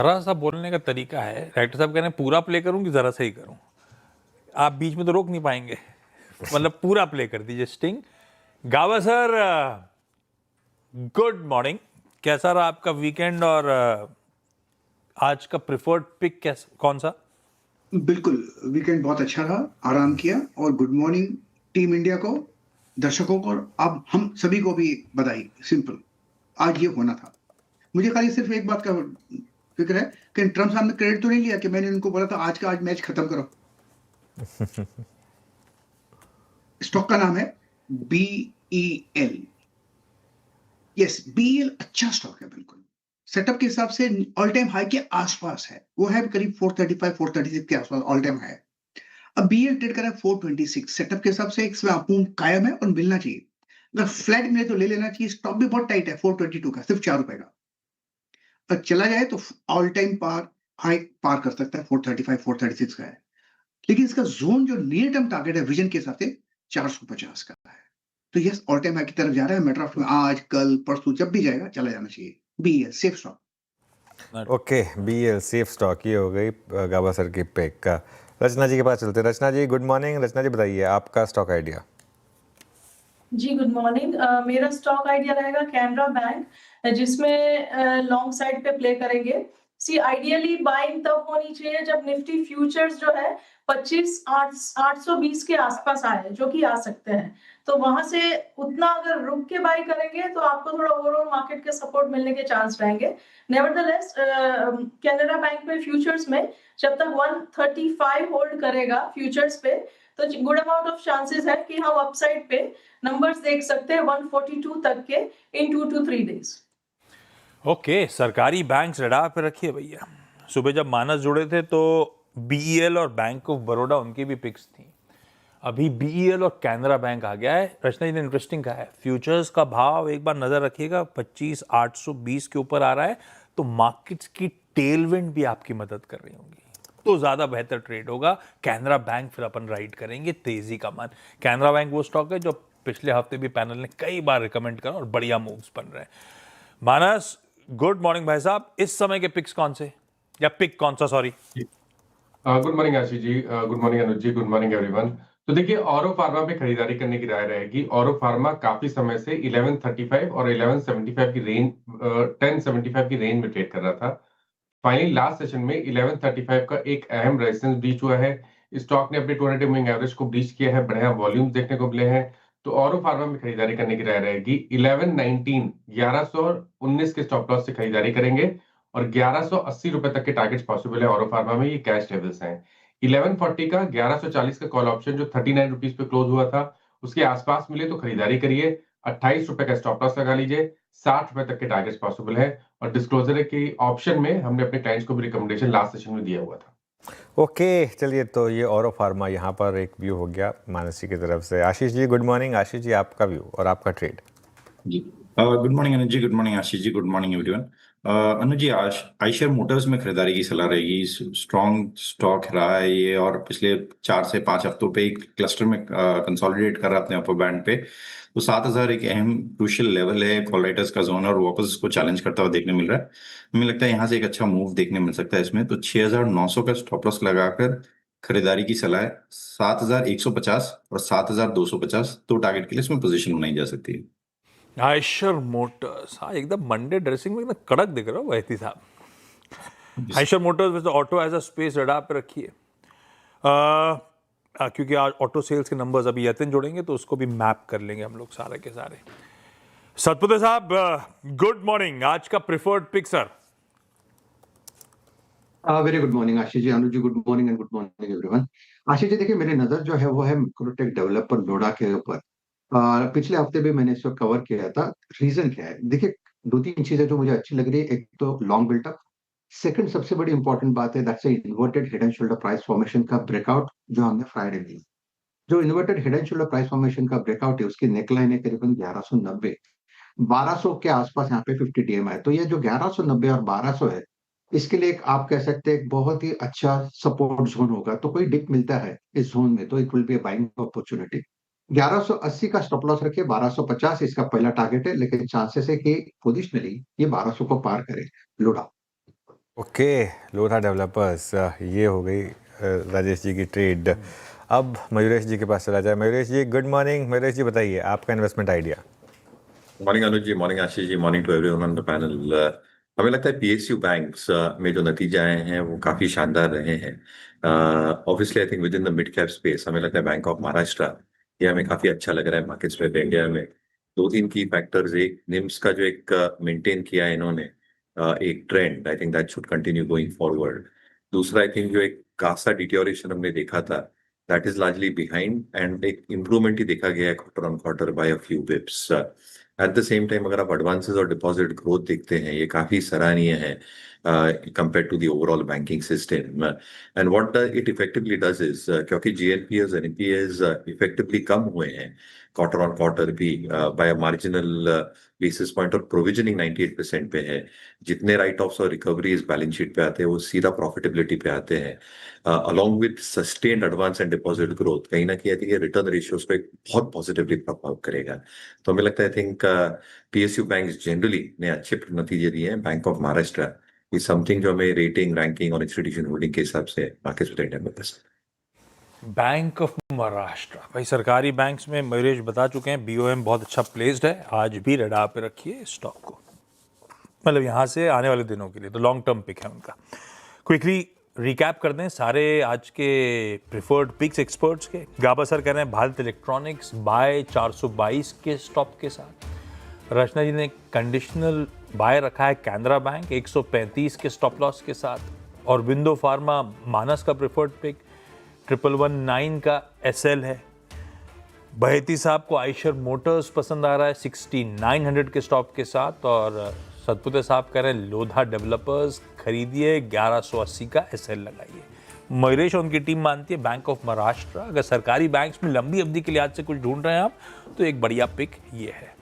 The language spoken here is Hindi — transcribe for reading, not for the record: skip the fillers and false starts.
जरा सा बोलने का तरीका है। डायरेक्टर साहब कह रहे हैं पूरा प्ले करूं कि जरा सा ही करूं। आप बीच में तो रोक नहीं पाएंगे। मतलब पूरा प्ले कर दीजिए स्टिंग। गावा सर, गुड मॉर्निंग। कैसा रहा आपका वीकेंड और आज का प्रिफर्ड पिक कैसा, कौन सा? बिल्कुल, वीकेंड बहुत अच्छा रहा, आराम किया और गुड मॉर्निंग टीम इंडिया को, दर्शकों को और अब हम सभी को भी बधाई। सिंपल, आज ये होना था। मुझे खाली सिर्फ एक बात का फिक्र है कि ट्रम्प साहब ने क्रेडिट तो नहीं लिया कि मैंने उनको बोला था आज मैच खत्म करो। स्टॉक का नाम है BEL। यस, BEL अच्छा स्टॉक है, बिल्कुल सेटअप के हिसाब से ऑल टाइम हाई के आसपास है। वो है करीब 435 436 के आसपास ऑल टाइम हाई। अब BEL ट्रेड कर रहा है 426। सेटअप के हिसाब से एक अपूर्ण कायम है और मिलना चाहिए। अगर फ्लैट मिले तो ले लेना चाहिए। स्टॉक भी बहुत टाइट है 422 का, सिर्फ ₹4 का। अगर चला जाए तो ऑल टाइम हाई पार कर सकता है, 435 436 का है। लेकिन इसका जोन जो नियर टर्म टारगेट है विजन के हिसाब से 450 का है। तो यस, ऑल टाइम हाई की तरफ जा रहा है। मैटर ऑफ आज कल परसों जब भी जाएगा चला जाना चाहिए। BEL safe stock. Okay, BEL safe stock. ये हो गई गाबा सर की पिक का। रचना जी के पास चलते हैं। रचना जी, गुड मॉर्निंग। रचना जी, बताइए आपका स्टॉक आइडिया। जी गुड मॉर्निंग। मेरा स्टॉक आइडिया रहेगा कैनरा बैंक, जिसमें लॉन्ग साइड पे प्ले करेंगे। सी आइडियली बाइंग तब होनी चाहिए जब निफ्टी फ्यूचर्स जो है 25,820 के आसपास आए, जो कि आ सकते हैं। तो वहां से उतना अगर रुक के बाई करेंगे तो आपको थोड़ा ओवरऑल मार्केट के सपोर्ट मिलने के चांस रहेंगे। नेवरदलेस कैनरा बैंक पे फ्यूचर्स में जब तक 135 होल्ड करेगा फ्यूचर्स पे, तो गुड अमाउंट ऑफ चांसेस है कि हम अपसाइड पे नंबर्स देख सकते हैं 142 तक के इन 2 to 3 डेज। ओके, सरकारी बैंक रडार पे रखिए भैया। सुबह जब मानस जुड़े थे तो BEL और बैंक ऑफ बड़ौदा उनकी भी पिक्स थी। अभी BEL और कैनरा बैंक आ गया है। रचना जी ने इंटरेस्टिंग कहा है, फ्यूचर्स का भाव एक बार नजर रखिएगा 25,820 के ऊपर आ रहा है। तो मार्केट्स की टेलविंड भी आपकी मदद कर रही होंगी, तो ज्यादा बेहतर ट्रेड होगा। कैनरा बैंक फिर अपन राइड करेंगे तेजी का मान। कैनरा बैंक वो स्टॉक है जो पिछले हफ्ते भी पैनल ने कई बार रिकमेंड करा और बढ़िया मूव्स बन रहे हैं। मानस, गुड मॉर्निंग भाई साहब। इस समय के पिक्स कौन से, या पिक कौन सा, सॉरी? गुड मॉर्निंग आशीष जी, good morning Anuj ji, good morning everyone. तो देखिए, ऑरो फार्मा पे खरीदारी करने की राय रहेगी। ऑरो फार्मा काफी समय से 1135 और 1175 की रेंज 1075 की रेंज में ट्रेड कर रहा था। फाइनली लास्ट सेशन में 1135 का एक अहम रेजिस्टेंस ब्रीच हुआ है। स्टॉक ने अपने 200 मूविंग एवरेज को ब्रीच किया है। बढ़िया वॉल्यूम देखने को मिले हैं। तो ऑरो फार्मा में खरीदारी करने की राय रहेगी। 1119 के स्टॉप लॉस से खरीदारी करेंगे और 1180 रुपए तक के टारगेट्स पॉसिबल है ऑरो फार्मा में। ये कैश लेवल्स हैं। 1140 का 1140 का कॉल ऑप्शन जो 39 रुपीज पे क्लोज हुआ था, उसके आसपास मिले तो खरीदारी करिए। 28 रुपए का स्टॉप लॉस लगा लीजिए। 60 रुपए तक के टारगेट्स पॉसिबल है। और डिस्क्लोजर है कि ऑप्शन में हमने अपने क्लाइंट्स को भी रिकमेंडेशन लास्ट सेशन में दिया हुआ था। ओके, चलिए, तो ये ऑरो फार्मा यहाँ पर एक व्यू हो गया मानसी की तरफ से। Ashish ji, good morning. आशीष जी, आपका व्यू और आपका ट्रेड। जी good morning Anuj ji, good morning Ashish जी, गुड मॉर्निंग एवरीवन। अनुज जी, आइशर मोटर्स में खरीदारी की सलाह रहेगी। स्ट्रॉन्ग स्टॉक रहा है ये और पिछले 4 से 5 हफ्तों पे एक क्लस्टर में कंसोलिडेट कर रहा है अपने अपर बैंड पे। तो 7,000 एक अहम क्रूशियल लेवल है कॉल राइटर्स का जोन, और वापस इसको चैलेंज करता हुआ देखने मिल रहा है। हमें लगता है यहाँ से एक अच्छा मूव देखने मिल सकता है इसमें। तो 6,900 का स्टॉप लॉस लगाकर खरीदारी की सलाह है। 7,150 और 7,250 दो टारगेट के लिए इसमें पोजीशन बनाई जा सकती है। आयशर मोटर्स, हाँ एकदम मंडे ड्रेसिंग में एकदम कड़क दिख रहा हो वैती साहब। आयशर मोटर्स वैसे auto as a space radar पे रखिए। क्योंकि आज ऑटो सेल्स के नंबर्स अभी यतिन जोड़ेंगे तो उसको भी मैप कर लेंगे हम लोग सारे के सारे। सतपुते साहब, गुड मॉर्निंग। आज का preferred pick sir. Very good morning Ashish ji, Anuj ji, good morning and good morning everyone. Ashish ji, देखिए मेरी नजर जो है वो है मैक्रोटेक डेवलपर नोडा के ऊपर। पिछले हफ्ते भी मैंने इसको कवर किया था। रीजन क्या है, देखिए 2-3 चीजें जो मुझे अच्छी लग रही है। एक तो लॉन्ग बिल्टअप, सेकंड सबसे बड़ी इंपॉर्टेंट बात है that's inverted head and shoulder price formation का ब्रेकआउट जो हमने फ्राइडे में। जो inverted head and shoulder price formation का ब्रेकआउट है उसकी नेकलाइन है करीबन 1190, 1200 के आसपास यहाँ पे 50 डीएम है। तो ये जो 1190 और 1200 है, इसके लिए एक आप कह सकते हैं एक बहुत ही अच्छा सपोर्ट जोन होगा। तो कोई डिप मिलता है इस जोन में तो it will be a buying opportunity. 1180 का स्टॉप लॉस रखिए, 1250 इसका पहला टारगेट है, लेकिन चांसेस है कि पोजिशनली ये 1200 को पार करे। लुड़ा। ओके, लोधा डेवलपर्स, ये हो गई राजेश जी की ट्रेड। अब मयूरेश जी के पास चला जाए। Mayuresh ji good morning. मयूरेश जी बताइए आपका investment idea. Morning Anuj ji, morning Ashish ji, morning to everyone on the panel. हमें लगता है पीएसयू बैंक्स में जो नतीजे आए हैं वो काफी शानदार रहे हैं। Obviously I think with in the mid cap space हमें लगता है बैंक ऑफ महाराष्ट्र ये हमें काफी अच्छा लग रहा है मार्केट्स में इंडिया में। दो तीन की फैक्टर्स, एक निम्स का जो एक मेंटेन किया है इन्होंने, एक trend, I think that should continue going forward. दूसरा आई थिंक जो एक कासा डिटोरेशन हमने देखा था that is largely behind and एक इम्प्रूवमेंट ही देखा गया है quarter on quarter by a few Bips. At the same time अगर आप एडवांसेस और डिपॉजिट ग्रोथ देखते हैं ये काफी सराहनीय है compare to the overall banking system. And what it effectively does is, क्योंकि जीएनपीएस एनपीएस इफेक्टिवली कम हुए हैं क्वार्टर ऑन क्वार्टर भी बाय मार्जिनल बेसिस पॉइंट, और प्रोविजनिंग 98% पे है। जितने राइट ऑफ्स और रिकवरीज बैलेंस शीट पे आते हैं वो सीधा प्रॉफिटेबिलिटी पे आते हैं, along with sustained advance and deposit growth कहीं ना कहीं रिटर्न रेशियोज को एक बहुत पॉजिटिवली प्रभाव करेगा। तो हमें लगता है I think PSU bank generally ने अच्छे नतीजे दिए हैं। Bank of Maharashtra is something जो हमें रेटिंग, रैंकिंग और इंस्टीट्यूशन होल्डिंग के हिसाब से मार्केट में इंडिया में पसंद। बैंक ऑफ महाराष्ट्र, भाई सरकारी बैंक्स में मयूरेश बता चुके हैं बीओएम बहुत अच्छा प्लेस्ड है। आज भी रडार पे रखिए स्टॉक को, मतलब यहाँ से आने वाले दिनों के लिए तो लॉन्ग टर्म पिक है उनका। क्विकली रिकैप कर दें सारे आज के प्रिफर्ड पिक्स एक्सपर्ट्स के। गाबा सर कह रहे हैं भारत इलेक्ट्रॉनिक्स बाय 422 के स्टॉप के साथ। रचना जी ने कंडीशनल बाय रखा है कैनरा बैंक 135 के स्टॉप लॉस के साथ। और विंडो फार्मा मानस का प्रिफर्ड पिक 1119 का एसएल है। बहेती साहब को आयशर मोटर्स पसंद आ रहा है 6900 के स्टॉप के साथ। और सतपुते साहब कह रहे हैं लोधा डेवलपर्स खरीदिए 1180 का एसएल लगाइए। मयूरेश और उनकी टीम मानती है बैंक ऑफ महाराष्ट्र अगर सरकारी बैंक्स में लंबी अवधि के लिए आज से कुछ ढूंढ रहे हैं आप तो एक बढ़िया पिक ये है।